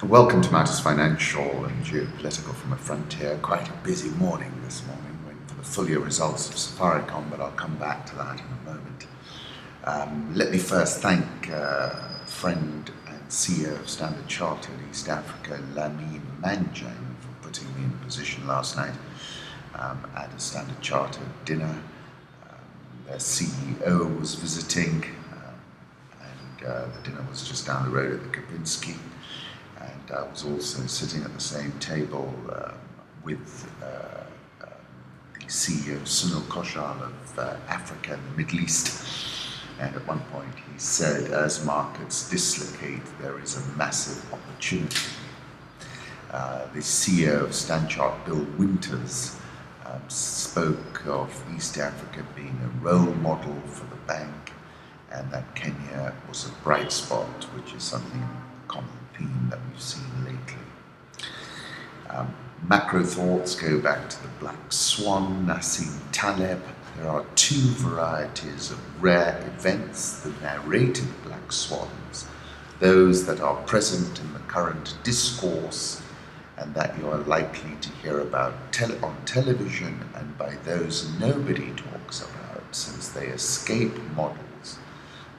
Welcome to Matters Financial and Geopolitical from a Frontier. Quite a busy morning this morning, waiting for the full year results of Safaricom, but I'll come back to that in a moment. Let me first thank friend and CEO of Standard Chartered East Africa, Lamine Manjang, for putting me in position last night at a Standard Chartered dinner. Their CEO was visiting, and the dinner was just down the road at the Kapinski. And I was also sitting at the same table with the CEO, Sunil Koshal, of Africa and the Middle East. And at one point he said, as markets dislocate, there is a massive opportunity. The CEO of Stanchart, Bill Winters, spoke of East Africa being a role model for the bank, and that Kenya was a bright spot, which is something common theme that we've seen lately. Macro thoughts go back to the Black Swan, Nassim Taleb. There are two varieties of rare events: the narrated Black Swans, those that are present in the current discourse and that you are likely to hear about on television, and by those nobody talks about since they escape models,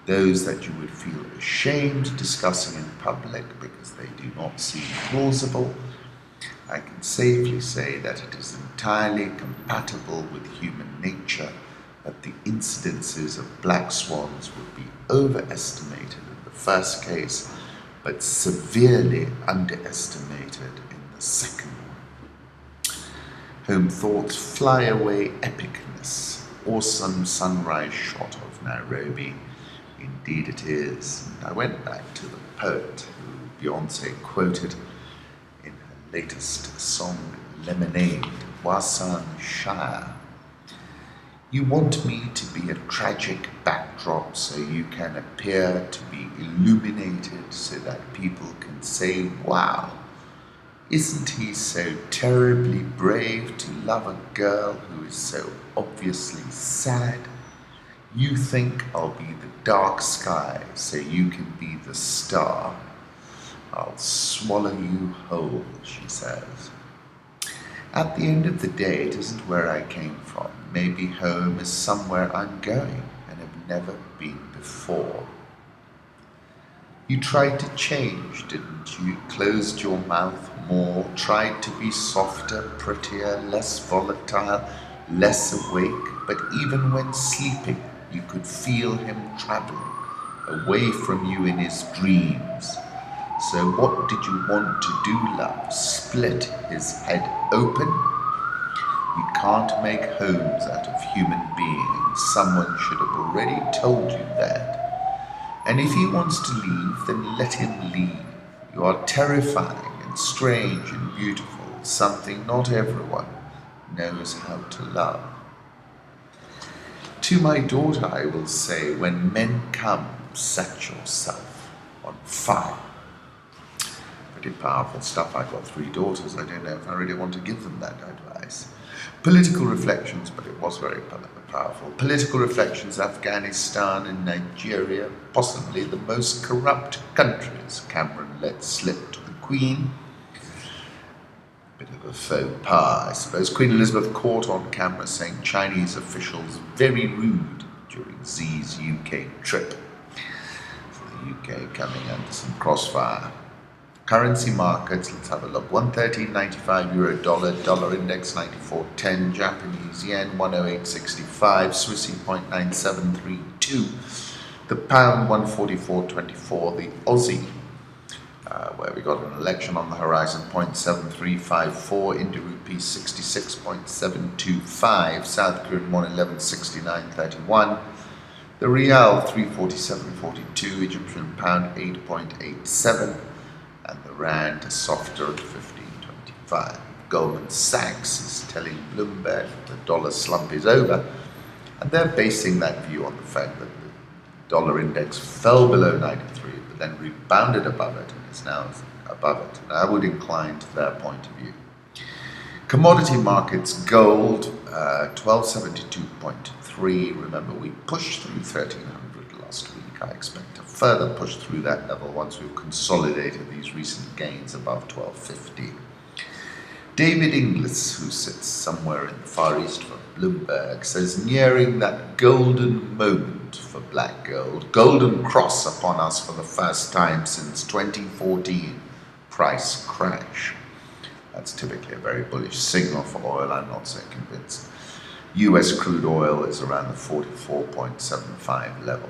those that you would feel ashamed discussing in public because they do not seem plausible. I can safely say that it is entirely compatible with human nature that the incidences of black swans would be overestimated in the first case, but severely underestimated in the second one. Home thoughts: fly away epicness, awesome sunrise shot of Nairobi. Indeed it is. And I went back to the poet who Beyonce quoted in her latest song, Lemonade, Wasan Shire. You want me to be a tragic backdrop so you can appear to be illuminated so that people can say, wow, isn't he so terribly brave to love a girl who is so obviously sad? You think I'll be the dark sky so you can be the star. I'll swallow you whole, she says. At the end of the day, it isn't where I came from. Maybe home is somewhere I'm going and have never been before. You tried to change, didn't you? Closed your mouth more, tried to be softer, prettier, less volatile, less awake, but even when sleeping, you could feel him traveling away from you in his dreams. So what did you want to do, love? Split his head open? You can't make homes out of human beings. Someone should have already told you that. And if he wants to leave, then let him leave. You are terrifying and strange and beautiful, something not everyone knows how to love. To my daughter I will say, when men come, set yourself on fire. Pretty powerful stuff. I've got 3 daughters. I don't know if I really want to give them that advice. Political reflections, but it was very powerful. Political reflections: Afghanistan and Nigeria, possibly the most corrupt countries. Cameron let slip to the Queen. Bit of a faux pas, I suppose. Queen Elizabeth caught on camera saying Chinese officials very rude during Xi's UK trip. So the UK coming under some crossfire. Currency markets, let's have a look. 113.95 euro dollar, dollar index 94.10, Japanese yen 108.65, Swissy 0.9732, the pound 144.24, the Aussie, where we got an election on the horizon, 0.7354, Indian rupee 66.725, South Korean won 11.6931, the Rial 347.42, Egyptian pound 8.87, and the Rand softer at 15.25. Goldman Sachs is telling Bloomberg the dollar slump is over, and they're basing that view on the fact that the dollar index fell below 93, but then rebounded above it and is now above it. And I would incline to their point of view. Commodity markets, gold 1272.3. Remember, we pushed through 1300 last week I expect a further push through that level once we've consolidated these recent gains above 1250. David Inglis, who sits somewhere in the Far East from Bloomberg, says nearing that golden moment for black gold, golden cross upon us for the first time since 2014, price crash. That's typically a very bullish signal for oil. I'm not so convinced. US crude oil is around the 44.75 level.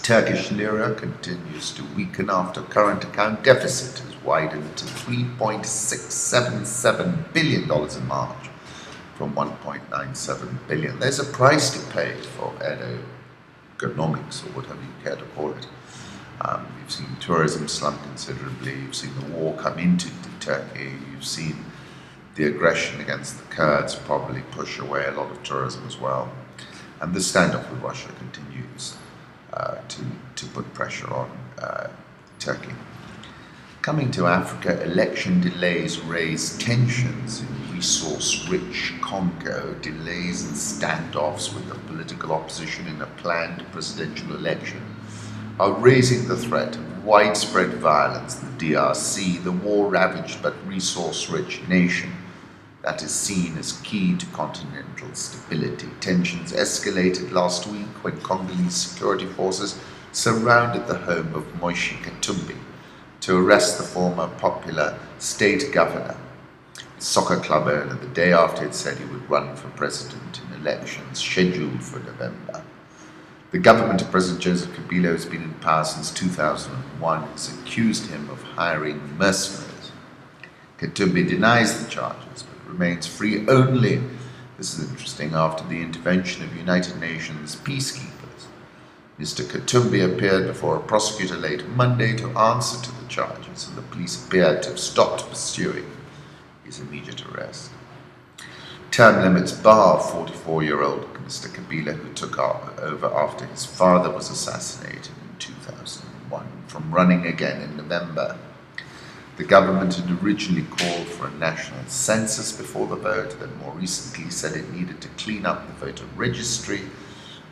Turkish lira continues to weaken after current account deficit has widened to $3.677 billion in March from $1.97 billion. There's a price to pay for economics, or whatever you care to call it. You've seen tourism slump considerably. You've seen the war come into Turkey. You've seen the aggression against the Kurds probably push away a lot of tourism as well. And the standoff with Russia continues to put pressure on Turkey. Coming to Africa, election delays raise tensions in resource-rich Congo. Delays and standoffs with the political opposition in a planned presidential election are raising the threat of widespread violence in the DRC, the war-ravaged but resource-rich nation that is seen as key to continental stability. Tensions escalated last week when Congolese security forces surrounded the home of Moise Katumbi to arrest the former popular state governor, soccer club owner, the day after it said he would run for president in elections scheduled for November. The government of President Joseph Kabila, who has been in power since 2001, has accused him of hiring mercenaries. Katumbi denies the charges, but remains free only, this is interesting, after the intervention of United Nations peacekeepers. Mr. Katumbi appeared before a prosecutor late Monday to answer to the charges, and the police appeared to have stopped pursuing his immediate arrest. Term limits bar 44-year-old Mr. Kabila, who took over after his father was assassinated in 2001, from running again in November. The government had originally called for a national census before the vote, then more recently said it needed to clean up the voter registry,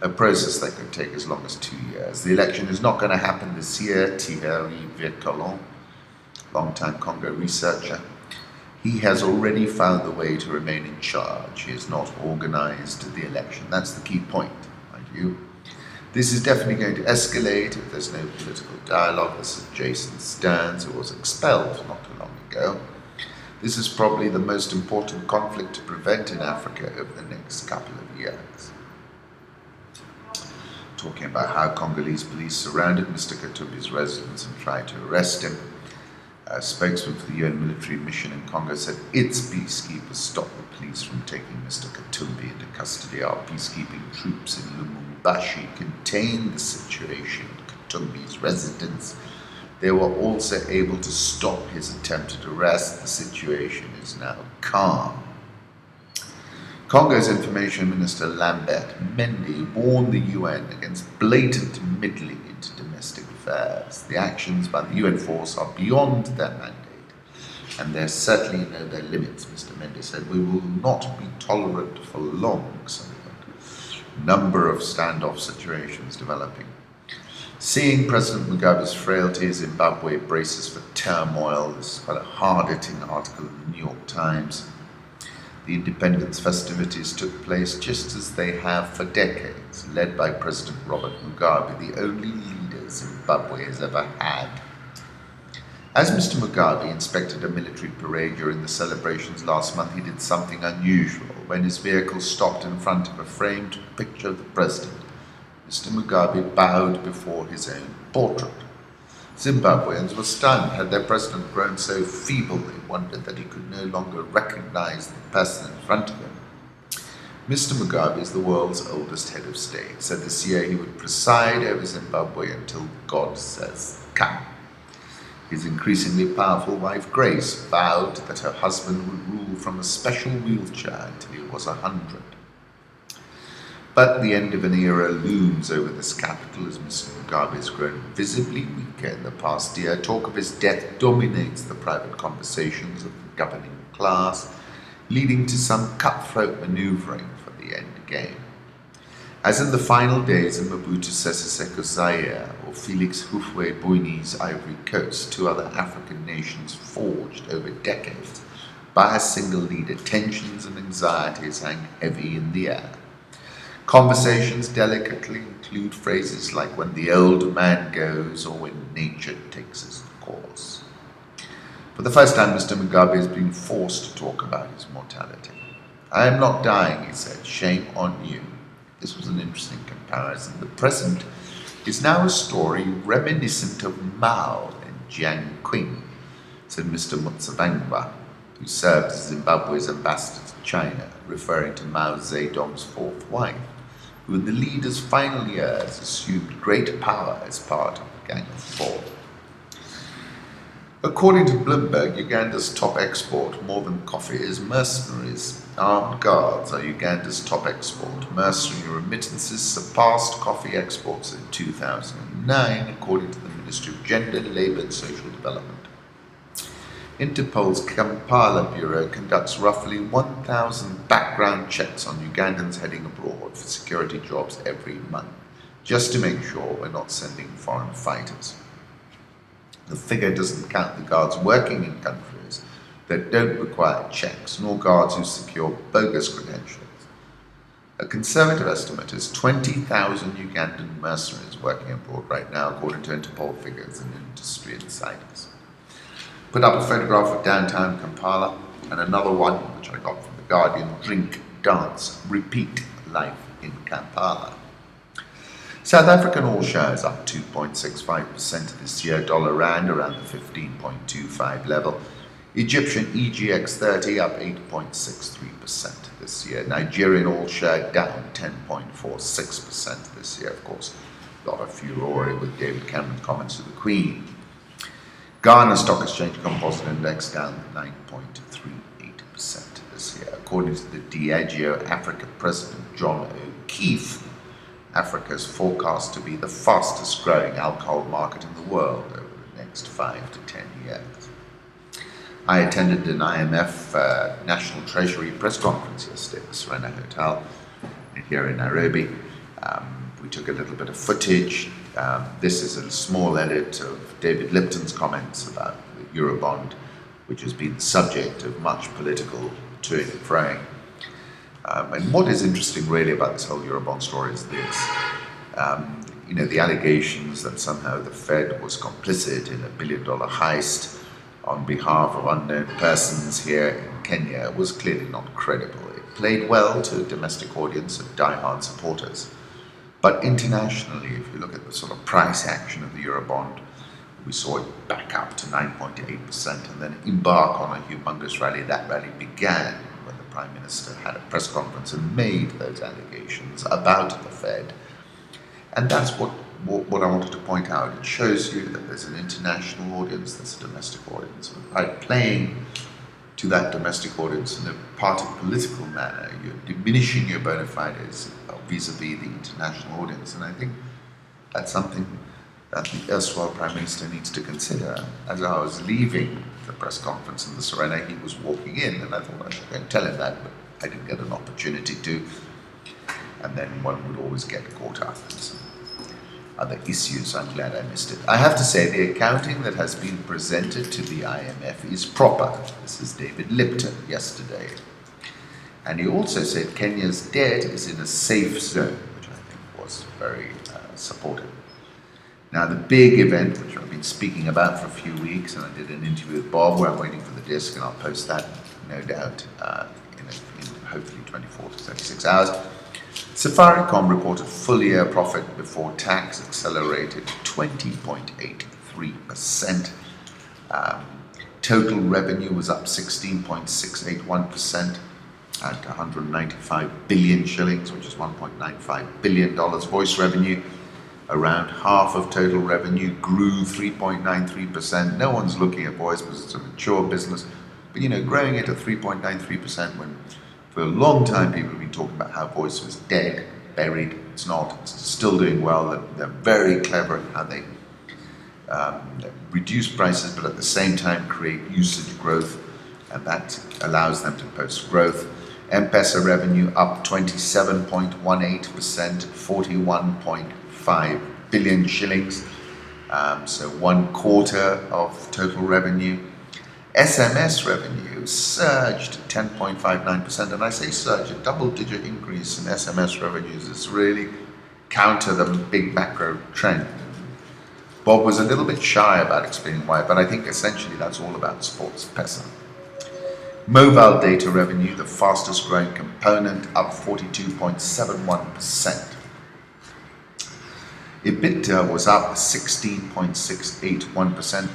a process that could take as long as 2 years. The election is not going to happen this year. Thierry Vercolon, long-time Congo researcher, he has already found the way to remain in charge. He has not organized the election. That's the key point, mind you. This is definitely going to escalate if there's no political dialogue. This is Jason Stearns, who was expelled not too long ago. This is probably the most important conflict to prevent in Africa over the next couple of years. Talking about how Congolese police surrounded Mr. Katumbi's residence and tried to arrest him. A spokesman for the UN military mission in Congo said its peacekeepers stopped the police from taking Mr. Katumbi into custody. Our peacekeeping troops in Lumumbashi contained the situation at Katumbi's residence. They were also able to stop his attempted arrest. The situation is now calm. Congo's Information Minister Lambert Mende warned the UN against blatant meddling into domestic affairs. The actions by the UN force are beyond their mandate, and they certainly know their limits, Mr. Mende said. We will not be tolerant for long, so a number of standoff situations developing. Seeing President Mugabe's frailty, Zimbabwe braces for turmoil. This is quite a hard-hitting article in the New York Times. The independence festivities took place just as they have for decades, led by President Robert Mugabe, the only leader Zimbabwe has ever had. As Mr. Mugabe inspected a military parade during the celebrations last month, he did something unusual. When his vehicle stopped in front of a framed picture of the president, Mr. Mugabe bowed before his own portrait. Zimbabweans were stunned. Had their president grown so feeble, they wondered that he could no longer recognize the person in front of him. Mr. Mugabe is the world's oldest head of state, said this year he would preside over Zimbabwe until God says, come. His increasingly powerful wife, Grace, vowed that her husband would rule from a special wheelchair until he was 100. But the end of an era looms over this capital as Mr. Mugabe has grown visibly weaker in the past year. Talk of his death dominates the private conversations of the governing class, leading to some cutthroat maneuvering for the end game. As in the final days of Mobutu Sese Seko's Zaire or Felix Houphouët-Boigny's Ivory Coast, two other African nations forged over decades by a single leader, tensions and anxieties hang heavy in the air. Conversations delicately include phrases like "when the old man goes" or "when nature takes its course." For the first time, Mr. Mugabe has been forced to talk about his mortality. "I am not dying," he said. "Shame on you." This was an interesting comparison. The present is now a story reminiscent of Mao and Jiang Qing, said Mr. Mutsvangwa, who served as Zimbabwe's ambassador to China, referring to Mao Zedong's fourth wife, who in the leader's final years assumed great power as part of the Gang of Four. According to Bloomberg, Uganda's top export, more than coffee, is mercenaries. Armed guards are Uganda's top export. Mercenary remittances surpassed coffee exports in 2009, according to the Ministry of Gender, Labour and Social Development. Interpol's Kampala Bureau conducts roughly 1,000 background checks on Ugandans heading abroad for security jobs every month, just to make sure we're not sending foreign fighters. The figure doesn't count the guards working in countries that don't require checks, nor guards who secure bogus credentials. A conservative estimate is 20,000 Ugandan mercenaries working abroad right now, according to Interpol figures and industry insiders. Put up a photograph of downtown Kampala and another one, which I got from The Guardian: drink, dance, repeat life in Kampala. South African all shares up 2.65% this year, dollar rand around the 15.25 level. Egyptian EGX 30 up 8.63% this year. Nigerian all share down 10.46% this year, of course. A lot of furore with David Cameron's comments to the Queen. Ghana Stock Exchange Composite Index down 9.38% this year. According to the Diageo Africa President John O'Keefe, Africa is forecast to be the fastest growing alcohol market in the world over the next 5 to 10 years. I attended an IMF National Treasury press conference yesterday at the Serena Hotel here in Nairobi. We took a little bit of footage. This is a small edit of David Lipton's comments about the Eurobond, which has been the subject of much political toing and froing. And what is interesting really about this whole Eurobond story is this. The allegations that somehow the Fed was complicit in a billion-dollar heist on behalf of unknown persons here in Kenya was clearly not credible. It played well to a domestic audience of die-hard supporters. But internationally, if you look at the sort of price action of the Eurobond, we saw it back up to 9.8% and then embark on a humongous rally. That rally began when the Prime Minister had a press conference and made those allegations about the Fed. And that's what I wanted to point out. It shows you that there's an international audience, there's a domestic audience. And by playing to that domestic audience in a party political manner, you're diminishing your bona fides vis-a-vis the international audience. And I think that's something that the erstwhile Prime Minister needs to consider. As I was leaving the press conference in the Serena, he was walking in, and I thought I should go and tell him that, but I didn't get an opportunity to. And then one would always get caught up in some other issues. I'm glad I missed it. I have to say, the accounting that has been presented to the IMF is proper. This is David Lipton yesterday. And he also said Kenya's debt is in a safe zone, which I think was very supportive. Now, the big event, which I've been speaking about for a few weeks, and I did an interview with Bob where I'm waiting for the disc, and I'll post that, no doubt, in hopefully 24 to 36 hours. Safaricom reported full-year profit before tax accelerated 20.83%. Total revenue was up 16.681% at 195 billion shillings, which is $1.95 billion. Voice revenue, around half of total revenue, grew 3.93%. No one's looking at voice because it's a mature business. But, growing it at 3.93% when for a long time people have been talking about how voice was dead, buried. It's not. It's still doing well. They're very clever in how they reduce prices, but at the same time create usage growth, and that allows them to post growth. M-Pesa revenue up 27.18%, 41.5 billion shillings. So 1/4 of total revenue. SMS revenue surged 10.59%, and I say surge, a double-digit increase in SMS revenues is really counter the big macro trend. Bob was a little bit shy about explaining why, but I think essentially that's all about sports pesa. Mobile data revenue, the fastest growing component, up 42.71%. EBITDA was up 16.681%,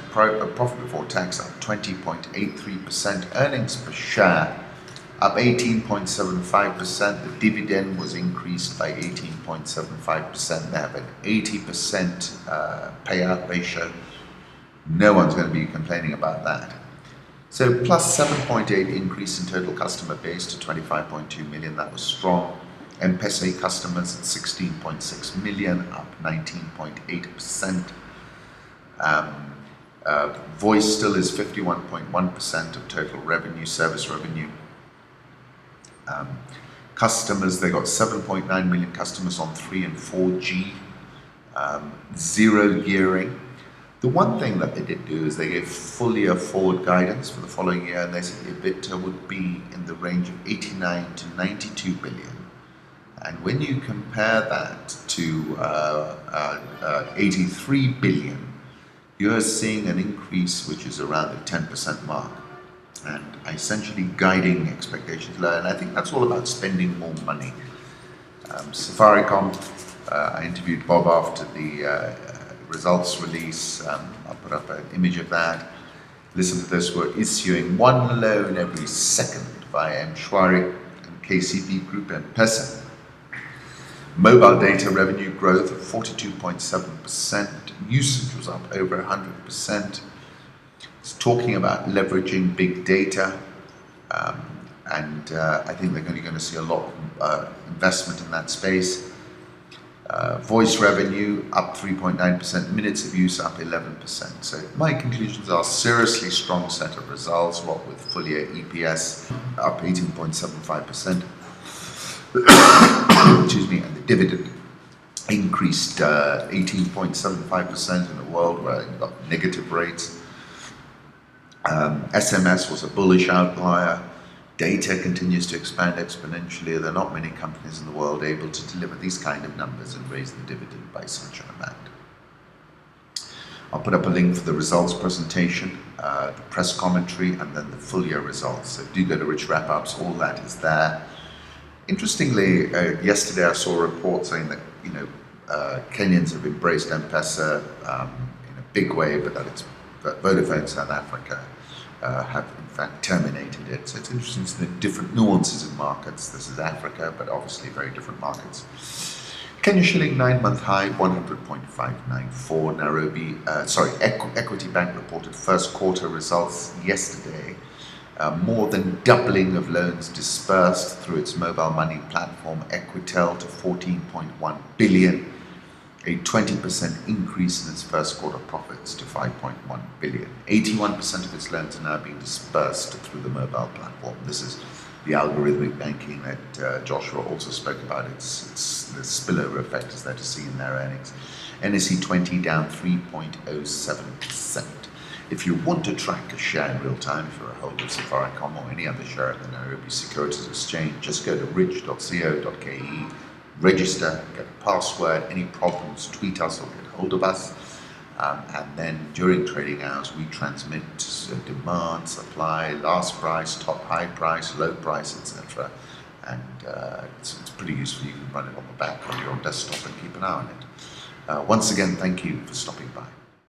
profit before tax up 20.83%, earnings per share up 18.75%, the dividend was increased by 18.75%, they have an 80% payout ratio, no one's going to be complaining about that. So plus 7.8 increase in total customer base to 25.2 million, that was strong. M-Pesa customers at 16.6 million, up 19.8%. Voice still is 51.1% of total revenue, service revenue. Customers, they got 7.9 million customers on 3 and 4G, zero gearing. The one thing that they did do is they gave full-year forward guidance for the following year, and they said the EBITDA would be in the range of 89 to 92 billion. And when you compare that to 83 billion, you're seeing an increase which is around the 10% mark, and essentially guiding expectations low. And I think that's all about spending more money. Safaricom, I interviewed Bob after the results release. I'll put up an image of that. Listen to this, we're issuing one loan every second via M-Shwari and KCB Group and M-Pesa. Mobile data revenue growth of 42.7%, usage was up over 100%. It's talking about leveraging big data, and I think they're going to see a lot of investment in that space. Voice revenue up 3.9%, minutes of use up 11%. So my conclusions are seriously strong set of results, what with full year EPS up 18.75%. Excuse me, and the dividend increased 18.75% in a world where you've got negative rates. SMS was a bullish outlier. Data continues to expand exponentially. There are not many companies in the world able to deliver these kind of numbers and raise the dividend by such an amount. I'll put up a link for the results presentation, the press commentary, and then the full year results. So do go to Rich Wrap-Ups, all that is there. Interestingly, yesterday I saw a report saying that Kenyans have embraced M-Pesa in a big way, but that Vodafone South Africa have in fact terminated it. So it's interesting to see the different nuances in markets. This is Africa, but obviously very different markets. Kenya shilling 9-month high 100.594. Nairobi, Equity Bank reported first quarter results yesterday. More than doubling of loans dispersed through its mobile money platform Equitel to 14.1 billion, a 20% increase in its first quarter profits to 5.1 billion. 81% of its loans are now being dispersed through the mobile platform. This is the algorithmic banking that Joshua also spoke about. It's the spillover effect is there to see in their earnings. NSE 20 down 3.07%. If you want to track a share in real time, if you're a holder of Safaricom or any other share at the Nairobi Securities Exchange, just go to rich.co.ke, register, get a password. Any problems, tweet us or get hold of us. And then during trading hours, we transmit demand, supply, last price, top high price, low price, etc. And it's pretty useful. You can run it on the back on your desktop and keep an eye on it. Once again, thank you for stopping by.